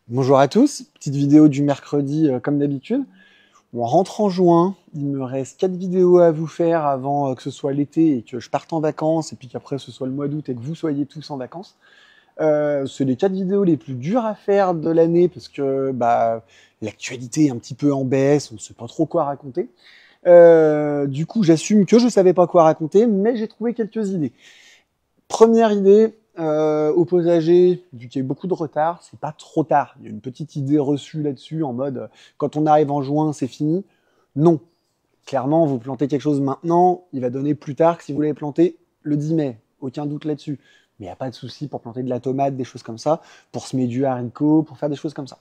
Bonjour à tous, petite vidéo du mercredi comme d'habitude. On rentre en juin, il me reste 4 vidéos à vous faire avant que ce soit l'été et que je parte en vacances et puis qu'après ce soit le mois d'août et que vous soyez tous en vacances. C'est les 4 vidéos les plus dures à faire de l'année parce que l'actualité est un petit peu en baisse, on ne sait pas trop quoi raconter. Du coup, j'assume que je savais pas quoi raconter, mais j'ai trouvé quelques idées. Première idée, au potager, vu qu'il y a eu beaucoup de retard, c'est pas trop tard. Il y a une petite idée reçue là-dessus, en mode quand on arrive en juin, c'est fini. Non. Clairement, vous plantez quelque chose maintenant, il va donner plus tard que si vous l'avez planté le 10 mai. Aucun doute là-dessus. Mais il n'y a pas de souci pour planter de la tomate, des choses comme ça, pour semer du haricot, pour faire des choses comme ça.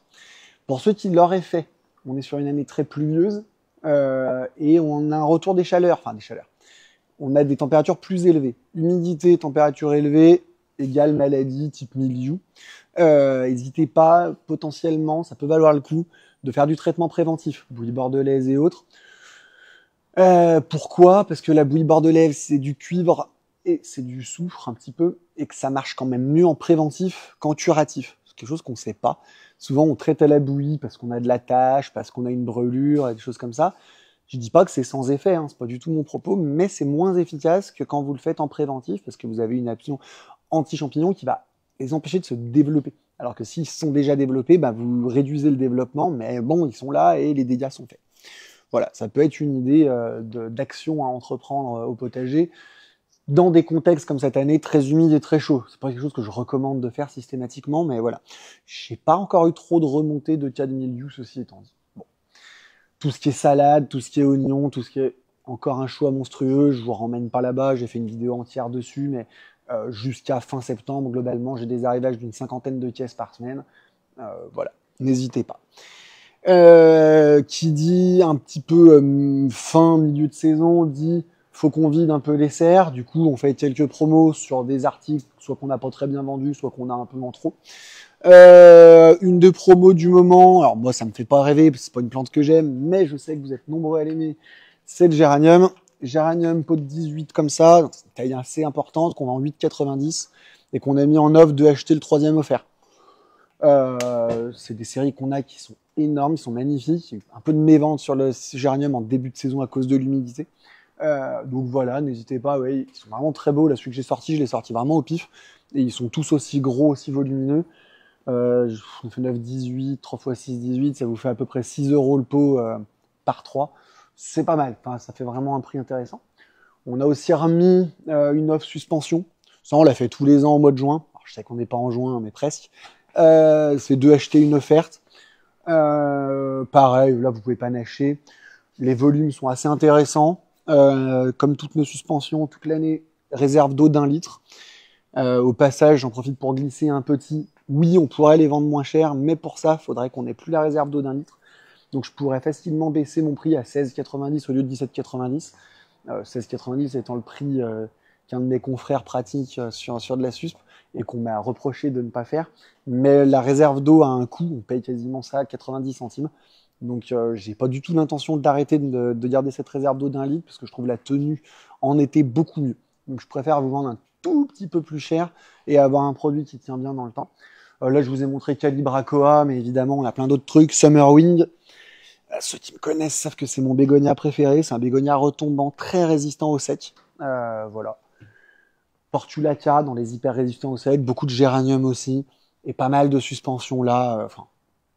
Pour ceux qui l'auraient fait, on est sur une année très pluvieuse et on a un retour des chaleurs, on a des températures plus élevées. Humidité, température élevée, égale maladie type mildiou. N'hésitez pas, potentiellement, ça peut valoir le coup, de faire du traitement préventif, bouillie bordelaise et autres. Pourquoi? Parce que la bouillie bordelaise, c'est du cuivre et c'est du soufre un petit peu, et que ça marche quand même mieux en préventif qu'en curatif. C'est quelque chose qu'on ne sait pas. Souvent, on traite à la bouillie parce qu'on a de la tache, parce qu'on a une brûlure, et des choses comme ça. Je dis pas que c'est sans effet, hein, c'est pas du tout mon propos, mais c'est moins efficace que quand vous le faites en préventif, parce que vous avez une action anti-champignon qui va les empêcher de se développer. Alors que s'ils sont déjà développés, vous réduisez le développement, mais bon, ils sont là et les dégâts sont faits. Voilà, ça peut être une idée d'action à entreprendre au potager dans des contextes comme cette année très humides et très chauds. C'est pas quelque chose que je recommande de faire systématiquement, mais voilà. J'ai pas encore eu trop de remontées de cas de mildiou, ceci étant dit. Bon. Tout ce qui est salade, tout ce qui est oignon, tout ce qui est encore un choix monstrueux, je vous ramène pas là-bas, j'ai fait une vidéo entière dessus, mais jusqu'à fin septembre, globalement, j'ai des arrivages d'une 50aine de caisses par semaine. Voilà, n'hésitez pas. Qui dit un petit peu fin, milieu de saison, dit faut qu'on vide un peu les serres. Du coup, on fait quelques promos sur des articles, soit qu'on n'a pas très bien vendu, soit qu'on a un peu en trop. Une de promos du moment, alors moi ça me fait pas rêver, parce que c'est pas une plante que j'aime, mais je sais que vous êtes nombreux à l'aimer, c'est le géranium. Géranium pot de 18 comme ça, c'est une taille assez importante, qu'on vend en 8,90 et qu'on a mis en offre de acheter le 3e offert. C'est des séries qu'on a qui sont énormes, qui sont magnifiques. Il y a eu un peu de mévente sur le géranium en début de saison à cause de l'humidité. Donc voilà, n'hésitez pas, ouais, ils sont vraiment très beaux. Là, celui que j'ai sorti, je l'ai sorti vraiment au pif. Et ils sont tous aussi gros, aussi volumineux. On fait 9,18, 3 x 6, 18, ça vous fait à peu près 6 € le pot par 3. C'est pas mal, enfin, ça fait vraiment un prix intéressant. On a aussi remis une offre suspension. Ça, on l'a fait tous les ans au mois de juin. Alors, je sais qu'on n'est pas en juin, mais presque. C'est de acheter une offerte. Pareil, là, vous pouvez panacher. Les volumes sont assez intéressants. Comme toutes nos suspensions, toute l'année, réserve d'eau d'1 litre. Au passage, j'en profite pour glisser un petit. Oui, on pourrait les vendre moins cher, mais pour ça, il faudrait qu'on ait plus la réserve d'eau d'1 litre. Donc, je pourrais facilement baisser mon prix à 16,90 au lieu de 17,90. 16,90 étant le prix qu'un de mes confrères pratique sur de la susp et qu'on m'a reproché de ne pas faire. Mais la réserve d'eau a un coût, on paye quasiment ça à 90 centimes. Donc j'ai pas du tout l'intention d'arrêter de garder cette réserve d'eau d'1 litre parce que je trouve la tenue en été beaucoup mieux. Donc je préfère vous vendre un tout petit peu plus cher et avoir un produit qui tient bien dans le temps. Là je vous ai montré Calibracoa, mais évidemment on a plein d'autres trucs. Summerwing, ceux qui me connaissent savent que c'est mon bégonia préféré. C'est un bégonia retombant très résistant au sec. Voilà. Portulaca dans les hyper résistants au sec. Beaucoup de géranium aussi. Et pas mal de suspensions là. Enfin,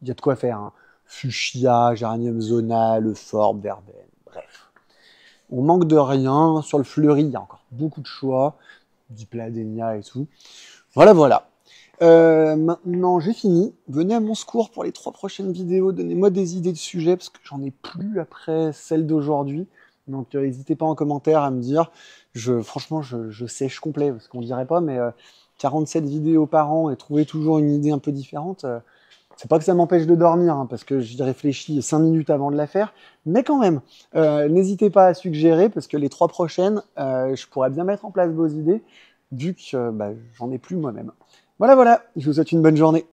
il y a de quoi faire. Hein. Fuchsia, géranium zonal, Euphorbes, verben. Bref. On manque de rien. Sur le fleuri, il y a encore beaucoup de choix. Du Pladénia et tout. Voilà, voilà. Maintenant, j'ai fini. Venez à mon secours pour les 3 prochaines vidéos. Donnez-moi des idées de sujets parce que j'en ai plus après celle d'aujourd'hui. Donc, n'hésitez pas en commentaire à me dire. Franchement, je sèche complet parce qu'on dirait pas, mais 47 vidéos par an et trouver toujours une idée un peu différente. C'est pas que ça m'empêche de dormir, hein, parce que j'y réfléchis 5 minutes avant de la faire, mais quand même, n'hésitez pas à suggérer, parce que les 3 prochaines, je pourrais bien mettre en place vos idées, vu que j'en ai plus moi-même. Voilà, voilà, je vous souhaite une bonne journée.